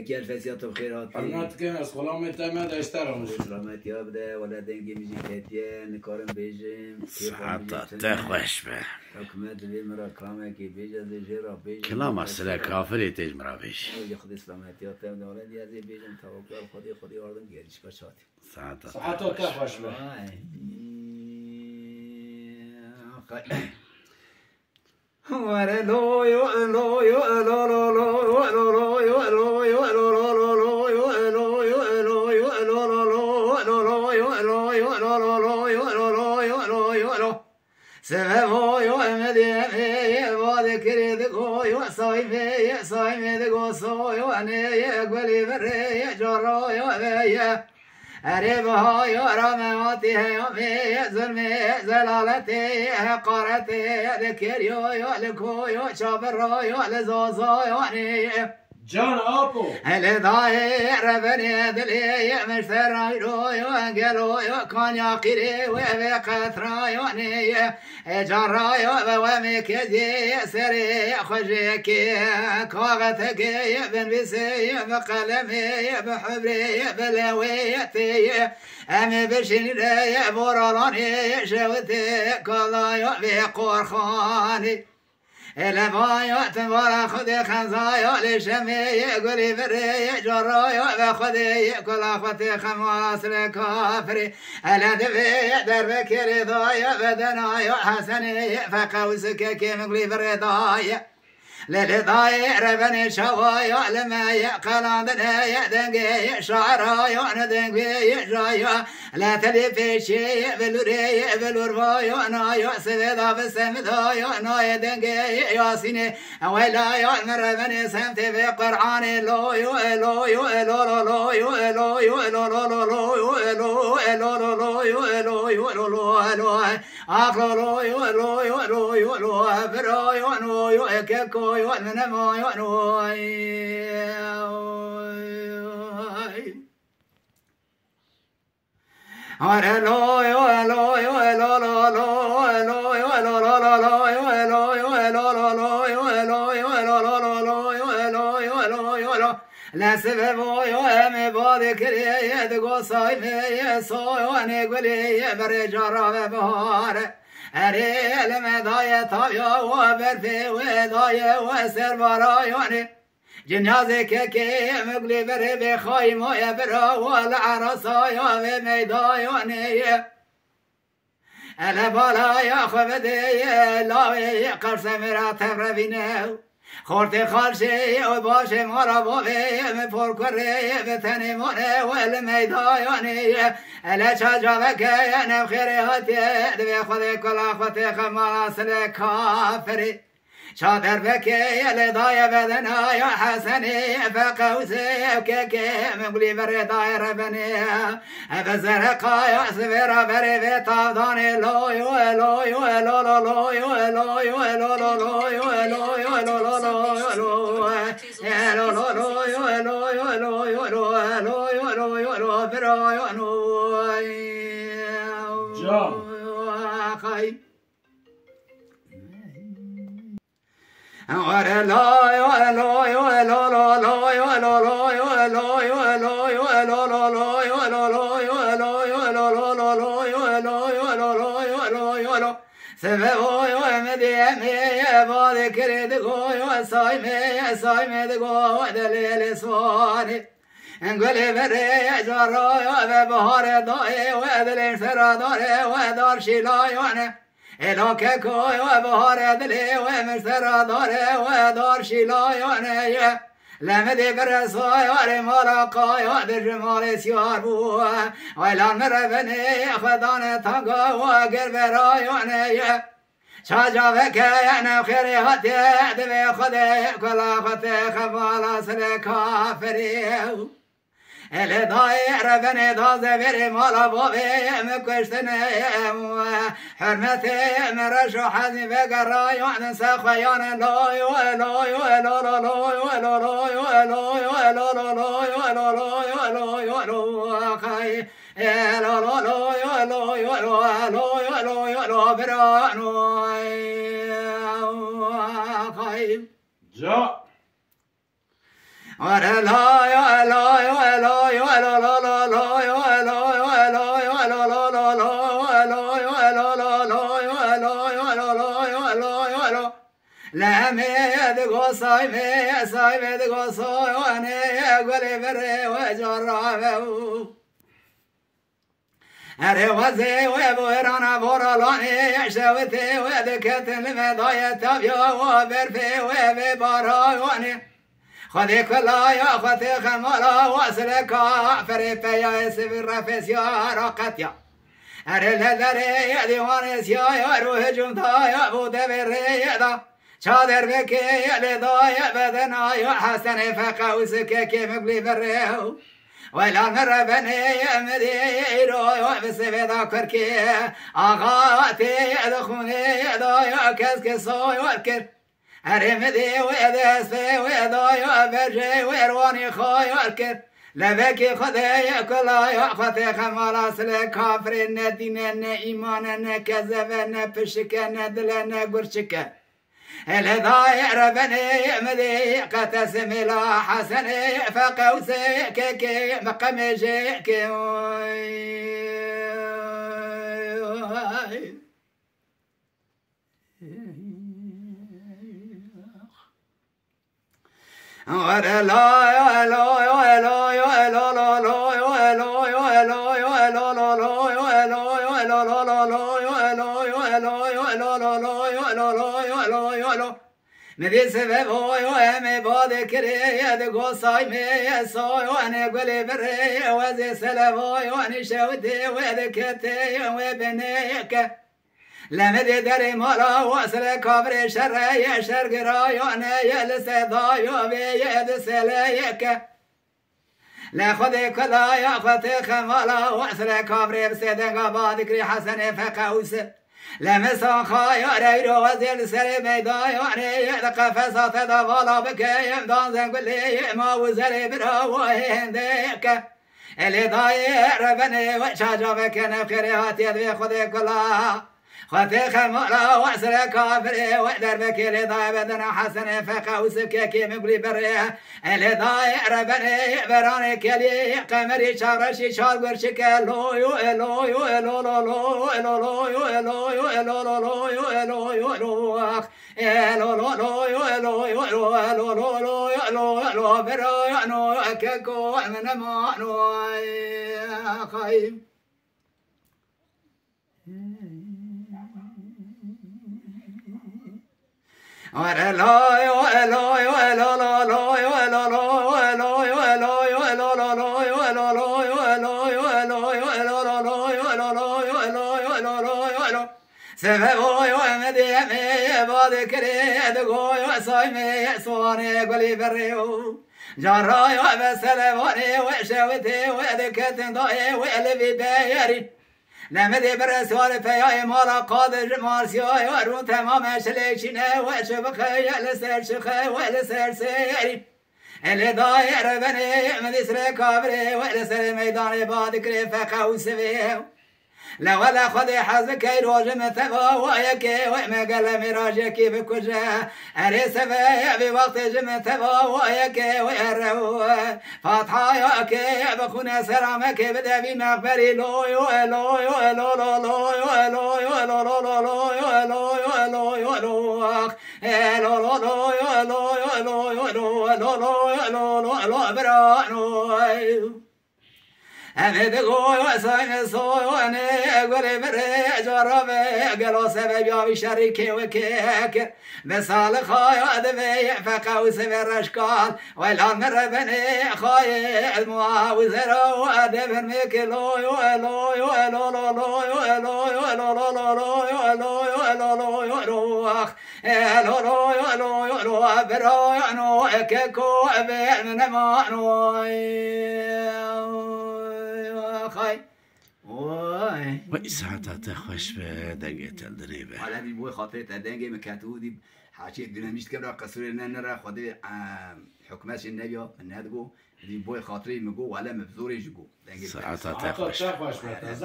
که الفسیات و خیرات حرمت کن از خلام تمد اشترام سلامت یاب ده ولا دنگی میزی کتیه نکارم بیجیم ساعتا تخوش به حکمت وی مرا کامه که بیجه ده جرا بیجیم کلام اصلا کافری تیج مرا بیش یا خود سلامتیات ده ولا دیازی بیجیم توکل خودی آردم گیریش کا شاتی ساعتا تخوش به وره لو يو لو يو لو لو لو لو يو لو يو لو لو لو يو لو يو لو يو لو لو لو يو لو يو لو لو يو لو يو لو يو لو سبب يو مدي بعد كريد كو يو صايم دغو سو يو اني قولي بري جرو يو يا أري بهاي رماتي يومي ظلمي زلالتي حقارتي ذكر يو لكو يو شابر يو لزوزو يوني جان آبو الداير بني دلي مشترى يو قالو يو كان يقري وفي قطرة يوني جرى يو ومكدي سري خجيكي كوغتك بن بسي بقلمي بحبري بلويتي أمي بشني بورالاني شوتي كلا يو بقرخاني لبايا تبارا خدي خنزايا لشمي قولي بري جرايا بخدي كل أخوتي خماس لكافري ألا دفي دربك رضايا بدنايا حسني فقوسك كيم قولي برضايا للضاير بني شوايا لما يقلان دنيا دنقي شعرايا ندنقي جايا لا تلي في شيء بلوري بلوربايا نايا سيدا بسمدايا نايا دنقي ياسيني ويلايا مر بني سمتي في قرعاني لو يو لو يو لو لو يو لو يو لو لو لو يو لو لو لو يو لو يو لو لو آخر لو يو لو يو لو يو لو برايا نو يو كيكو يو من ما ينوي أنا لو يو لو يو لو لو لو لو يو لو لو لو يو لو يو لو لو لو يو لو يو لو لو لو يو لو يو لو يو لو لا سبب يو أمي بادك لي دقو صايمي صايو أنا قولي برجع بهار أري المداية طايا وبرفي وداية وسر برايوني جنازك كي مقلي بري بخايم ويبرا والعرصايا بميدايوني ألا بالا يا خبدي لاوي قرص مرات ربيناو خورتي خالشي وباشي مرابوبي مفور كوري بتني موني والميدايوني ألا شجابك أنا بخيري هاتي دبي خذي كل أخوتي خماس لكافري شادر بكي لضايا بدنا يا حسني فقوسي وكيكي مقلي بري داير بني بزرقا يا سفيرا بري بيطابداني لو يو لو يو لو لو لو يو لو يو لو لو لو يو لو يو لو لو لو يو لو لو لو يو لو يو لو يو لو لو يو لو يو لو برا يو نو جان خاي أنا لا يو لا يو لا لا لا يو لا لا يو لا يو لا يو لا لا لا يو لا لا يو لا يو لا لا لا يو لا يو لا لا يو لا يو لا سبب يو مديمي بعد كريد كو يو صايمي دغو دليل سواني نقولي بري جرا يو بهار داي ودليل سرا دار ودار شيلا يونه إلوك كوي وبهار دلي ومشترى داري ودار شيلاي ونيا لمدي برسوي وري مراقاي ودي جمالي سياربو ويلان مربني خدان تنقا وقر براي ونيا شاجابك أنا بخيري هاتي دبي خدي كل أخوتي خبالا سلكافري الداير بني داز بري مالا بوبي مكشتني حرمتي مرشو حزي بقراي وعنسى خيان لا يو لا يو لا لا لا يو لا لا يو لا يو لا لا لا يو لا لا يو لا يو لا خي لا لا لا يو لا يو لا لا يو لا يو لا برانو خي جا ورا لا يا لا يا لا يا لا لا لا لا يا لا يا لا يا لا لا لا لا يا لا يا لا لا لا يا لا يا لا لا يا لا يا لا لا ميد قصاي مي ساي ميد قصاي وانا اقول بري وجربه أري وزي وبورانا بورالاني شوتي ودكت المضايا تبيا وبرفي وبباراني خذي كلا يا خذي خمالا واسلك فريفي يا سفر فيسيا راقتيا أري لذري يا ديوانيس يا روح جمتا يا بود بري يدا شادر بكي يا لضايا بدنا يا حسن فقوسك كيف مقلي بريو ولا مرة بني مديرو بسبيدا كركي أغاتي دخوني ضايا كسكسو يوكر أرمدي ويدسي ويضايا برجي ويرواني خاي يوكر لبكي خذي كلا يأخذي خمالا سلك كافرين دينين إيمانين كذبين بشكين دلين قرشكين الهدايا ربني مذي قتسم لا حسني فقوسي كيكي مقمجي كي ورا لا يا لا يا لا يا لا لا لا يا لا يا لا يا لا لا لا يا لا يا لا لا لا لا يا لا يا لا يا لا لا لا يا لا لا يا لا يا لا مدي سبب يا مي بعد كري دغو صاي مي صاي وانا قولي بري وزي سلام وانا شودي وذكتي وبنيك لمدي دري مالا وصل كبر شري شرق رايانا يلسدا يبي سلايك لا خذي كلا يا فتي خمالا وصل كبر بسيدن قبا ذكري حسن فقوس لمسا خايا ريرو وزيل سري ميدا يعني قفصات دوالا بكي يمدان زنقلي ما وزري براوهنديك اللي ضايع ربني وشاجا بكنا بخيرات يدوي خذي كلا خذي خمالا وصل كبر وقدر بكي اللي ضايع بدنا حسن فقوس كي مقلي بريه اللي ضايع ربني براني كلي قمري شارشي شار ورشك لو يو لو يو لو لو لو لو يو لو يو لو لو لو يو لو يو لو اخ لو لو لو يو لو يو لو لو لو لو يو لو لو برا ينو ككو من ما نو خايم ورا لا يو لا يو لا لا لا يو لا لا لا يو لا يو لا لا لا يو لا لا يو لا يو لا يو لا لا لا يو لا لا يو لا يو لا لا يو لا سبب يو مدي مي بعد كري دغو يو صايمي صواني قولي بريو جرا يو بسلموني وشوتي وذكت ضاي وقلبي بايري نمدي برسول فيا مالا قادر مارسيا ورون تمام شليشنا وشبخي لسر شخي ولسر سيري اللي ضايع ربني مدي سر كابري ولسر ميدان بعد كري فقوس فيه لا ولا خذي حزك يروج مثبا وياكي وما قال مراجك بكجا اريس في بوقت جمثبا وياكي ويرو فاتحه ياكي بخونا سلامك بدا بمغفري لو يو لو يو لو لو لو يو لو يو لو لو لو يو لو يو لو يو لو اخ لو لو لو يو لو يو لو يو لو لو لو لو لو برانو أمد قوي وساين صواني قولي بري جربي قالوا سبب يا شريكي وكيك بسال خايا دبي فقوس بالرشكال ولا مر بني خاي المعاوزر وادبر ميكلو يولو يولو لو يولو يولو لو يولو يولو يولو اخ لو لو يولو يولو برو يعنو كيكو بين ما خاي وای ساعت خوش به دقیقه الدریبه حالا دی بوی خاطر تدنگی مکاتو دی حاشیه دینامیست که را قصور ننرا خودی حکمش نبیا ندگو دی بوی خاطری مگو ولی مبزوری جگو ساعت خوش به